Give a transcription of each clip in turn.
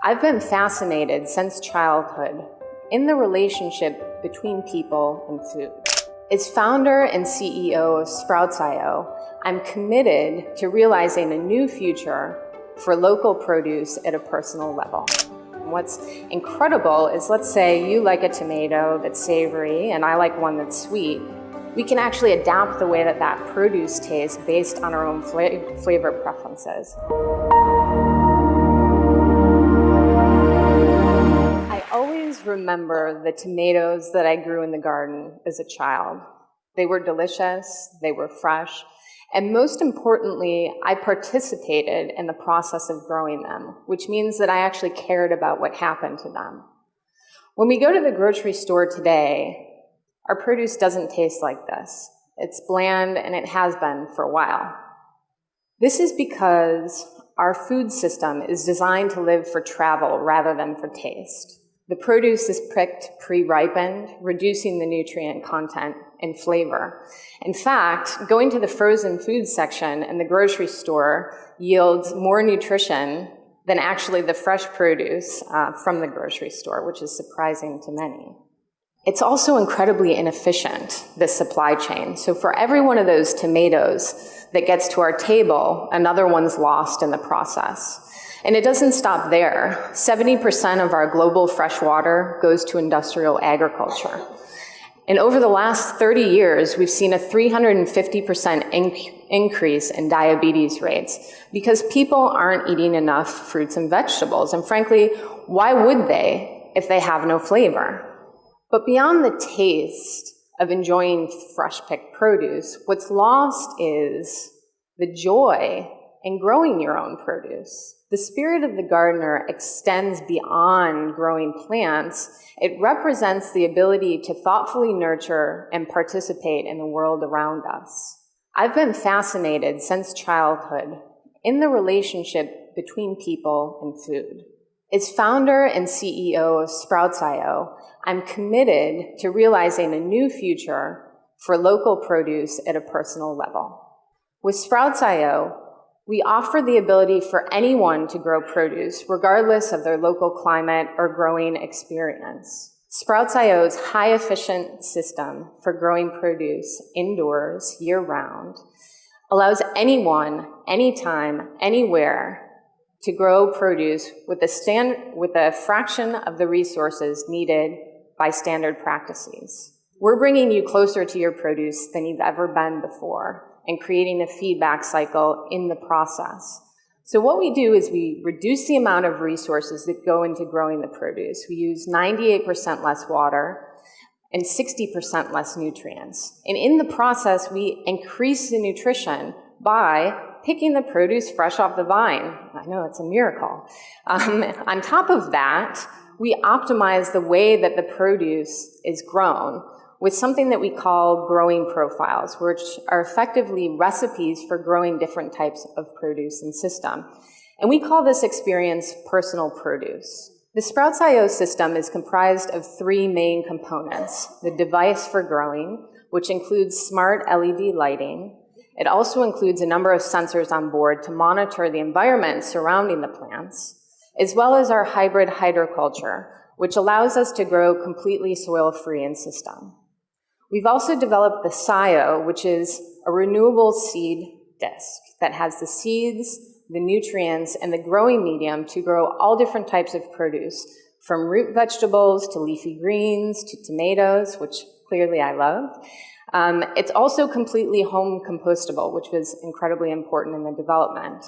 I've been fascinated since childhood in the relationship between people and food. As founder and CEO of SproutsIO, I'm committed to realizing a new future for local produce at a personal level. What's incredible is, let's say you like a tomato that's savory and I like one that's sweet. We can actually adapt the way that that produce tastes based on our own flavor preferences. I always remember the tomatoes that I grew in the garden as a child. They were delicious, they were fresh, and most importantly, I participated in the process of growing them, which means that I actually cared about what happened to them. When we go to the grocery store today, our produce doesn't taste like this. It's bland, and it has been for a while. This is because our food system is designed to live for travel rather than for taste. The produce is picked pre-ripened, reducing the nutrient content and flavor. In fact, going to the frozen food section in the grocery store yields more nutrition than actually the fresh produce from the grocery store, which is surprising to many. It's also incredibly inefficient, this supply chain. So for every one of those tomatoes that gets to our table, another one's lost in the process. And it doesn't stop there. 70% of our global fresh water goes to industrial agriculture. And over the last 30 years, we've seen a 350% increase in diabetes rates because people aren't eating enough fruits and vegetables. And frankly, why would they if they have no flavor? But beyond the taste of enjoying fresh picked produce, what's lost is the joy in growing your own produce. The spirit of the gardener extends beyond growing plants. It represents the ability to thoughtfully nurture and participate in the world around us. I've been fascinated since childhood in the relationship between people and food. As founder and CEO of SproutsIO, I'm committed to realizing a new future for local produce at a personal level. With SproutsIO, we offer the ability for anyone to grow produce, regardless of their local climate or growing experience. SproutsIO's high-efficient system for growing produce indoors, year-round, allows anyone, anytime, anywhere, to grow produce with a fraction of the resources needed by standard practices. We're bringing you closer to your produce than you've ever been before, and creating a feedback cycle in the process. So what we do is we reduce the amount of resources that go into growing the produce. We use 98% less water and 60% less nutrients. And in the process, we increase the nutrition by picking the produce fresh off the vine. I know, it's a miracle. On top of that, we optimize the way that the produce is grown with something that we call growing profiles, which are effectively recipes for growing different types of produce and system. And we call this experience personal produce. The SproutsIO system is comprised of three main components: the device for growing, which includes smart LED lighting. It also includes a number of sensors on board to monitor the environment surrounding the plants, as well as our hybrid hydroculture, which allows us to grow completely soil-free in system. We've also developed the SIO, which is a renewable seed disc that has the seeds, the nutrients, and the growing medium to grow all different types of produce, from root vegetables to leafy greens to tomatoes, which clearly I love. It's also completely home compostable, which was incredibly important in the development.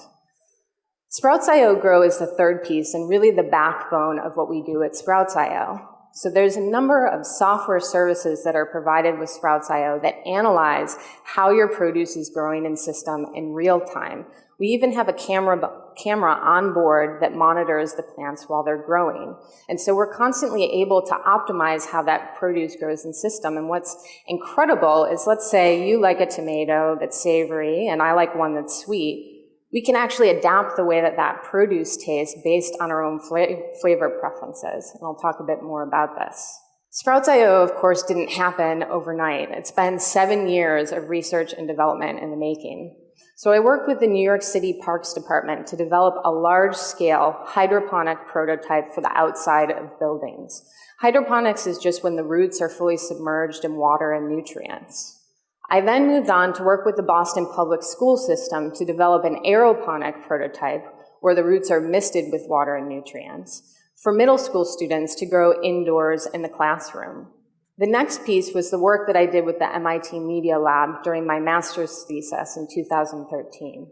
SproutsIO Grow is the third piece and really the backbone of what we do at SproutsIO. So there's a number of software services that are provided with SproutsIO that analyze how your produce is growing in system in real time. We even have a camera on board that monitors the plants while they're growing. And so we're constantly able to optimize how that produce grows in system. And what's incredible is, let's say you like a tomato that's savory and I like one that's sweet. We can actually adapt the way that that produce tastes based on our own flavor preferences. And I'll talk a bit more about this. SproutsIO, of course, didn't happen overnight. It's been 7 years of research and development in the making. So I worked with the New York City Parks Department to develop a large-scale hydroponic prototype for the outside of buildings. Hydroponics is just when the roots are fully submerged in water and nutrients. I then moved on to work with the Boston Public School System to develop an aeroponic prototype where the roots are misted with water and nutrients for middle school students to grow indoors in the classroom. The next piece was the work that I did with the MIT Media Lab during my master's thesis in 2013.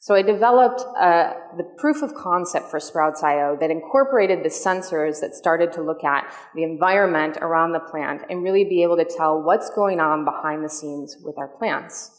So I developed the proof of concept for SproutsIO that incorporated the sensors that started to look at the environment around the plant and really be able to tell what's going on behind the scenes with our plants.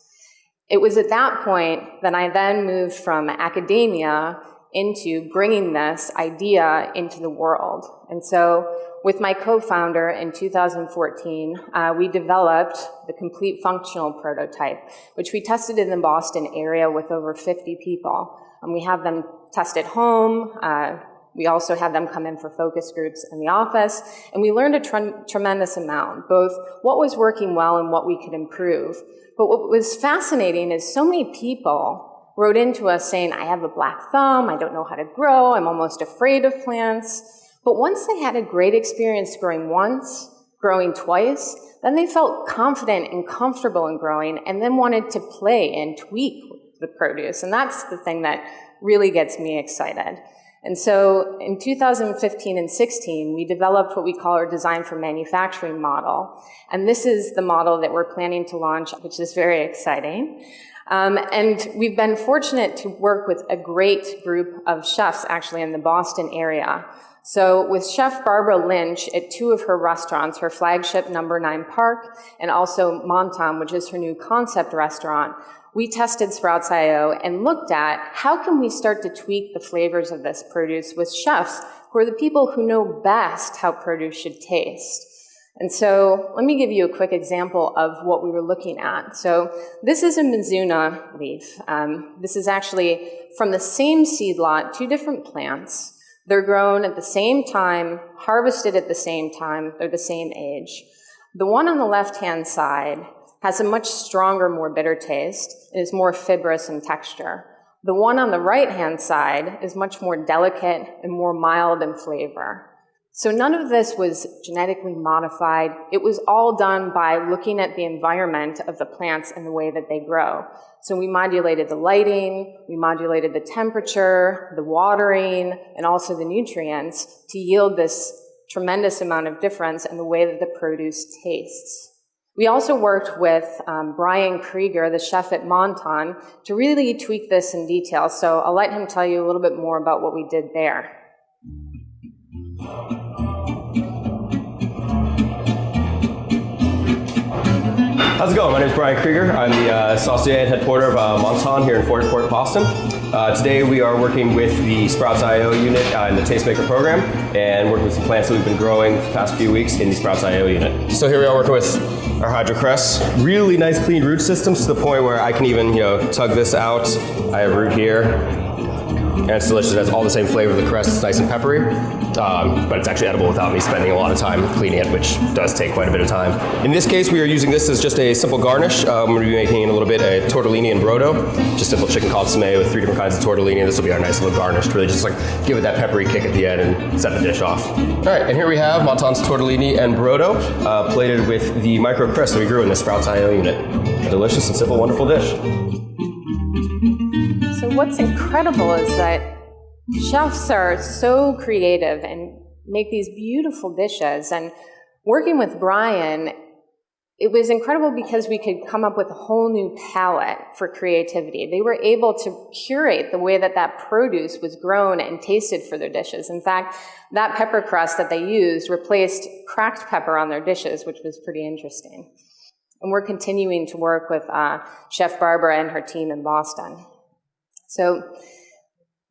It was at that point that I then moved from academia into bringing this idea into the world. And so with my co-founder in 2014, we developed the complete functional prototype, which we tested in the Boston area with over 50 people. And we have them test at home. We also had them come in for focus groups in the office. And we learned a tremendous amount, both what was working well and what we could improve. But what was fascinating is so many people wrote into us saying, I have a black thumb, I don't know how to grow, I'm almost afraid of plants. But once they had a great experience growing once, growing twice, then they felt confident and comfortable in growing and then wanted to play and tweak the produce. And that's the thing that really gets me excited. And so in 2015 and 16, we developed what we call our design for manufacturing model. And this is the model that we're planning to launch, which is very exciting. And we've been fortunate to work with a great group of chefs actually in the Boston area. So with Chef Barbara Lynch at two of her restaurants, her flagship Number 9 Park, and also Montam, which is her new concept restaurant, we tested SproutsIO and looked at how can we start to tweak the flavors of this produce with chefs who are the people who know best how produce should taste. And so let me give you a quick example of what we were looking at. So this is a Mizuna leaf. This is actually from the same seed lot, two different plants. They're grown at the same time, harvested at the same time, they're the same age. The one on the left-hand side has a much stronger, more bitter taste. It is more fibrous in texture. The one on the right-hand side is much more delicate and more mild in flavor. So none of this was genetically modified. It was all done by looking at the environment of the plants and the way that they grow. So we modulated the lighting, we modulated the temperature, the watering, and also the nutrients to yield this tremendous amount of difference in the way that the produce tastes. We also worked with Brian Krieger, the chef at Montam, to really tweak this in detail. So I'll let him tell you a little bit more about what we did there. How's it going? My name is Brian Krieger. I'm the saucier and head porter of Montam here in Fort Court, Boston. Today we are working with the SproutsIO unit in the Tastemaker program and working with some plants that we've been growing for the past few weeks in the SproutsIO unit. So here we are working with our hydrocress. Really nice clean root systems to the point where I can even tug this out. I have root here. And it's delicious. It has all the same flavor of the cress. It's nice and peppery, but it's actually edible without me spending a lot of time cleaning it, which does take quite a bit of time. In this case, we are using this as just a simple garnish. I'm going to be making in a little bit a tortellini and brodo, just simple chicken consomme with 3 different kinds of tortellini. This will be our nice little garnish to really just like give it that peppery kick at the end and set the dish off. All right, and here we have Montam's tortellini and brodo, plated with the micro cress that we grew in the SproutsIO unit. A delicious and simple, wonderful dish. So what's incredible is that chefs are so creative and make these beautiful dishes. And working with Brian, it was incredible because we could come up with a whole new palette for creativity. They were able to curate the way that that produce was grown and tasted for their dishes. In fact, that pepper crust that they used replaced cracked pepper on their dishes, which was pretty interesting. And we're continuing to work with Chef Barbara and her team in Boston. So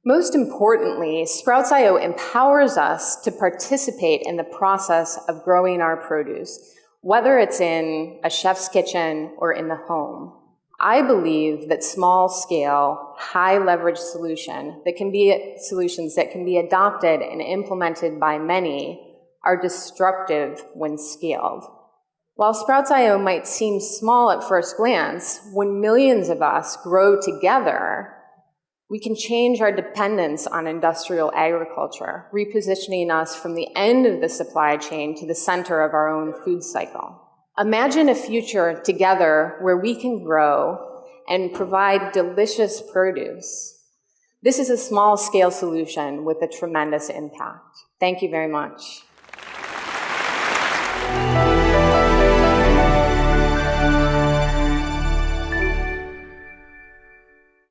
most importantly, SproutsIO empowers us to participate in the process of growing our produce, whether it's in a chef's kitchen or in the home. I believe that small-scale, high-leverage solutions that can be adopted and implemented by many are destructive when scaled. While SproutsIO might seem small at first glance, when millions of us grow together, we can change our dependence on industrial agriculture, repositioning us from the end of the supply chain to the center of our own food cycle. Imagine a future together where we can grow and provide delicious produce. This is a small-scale solution with a tremendous impact. Thank you very much.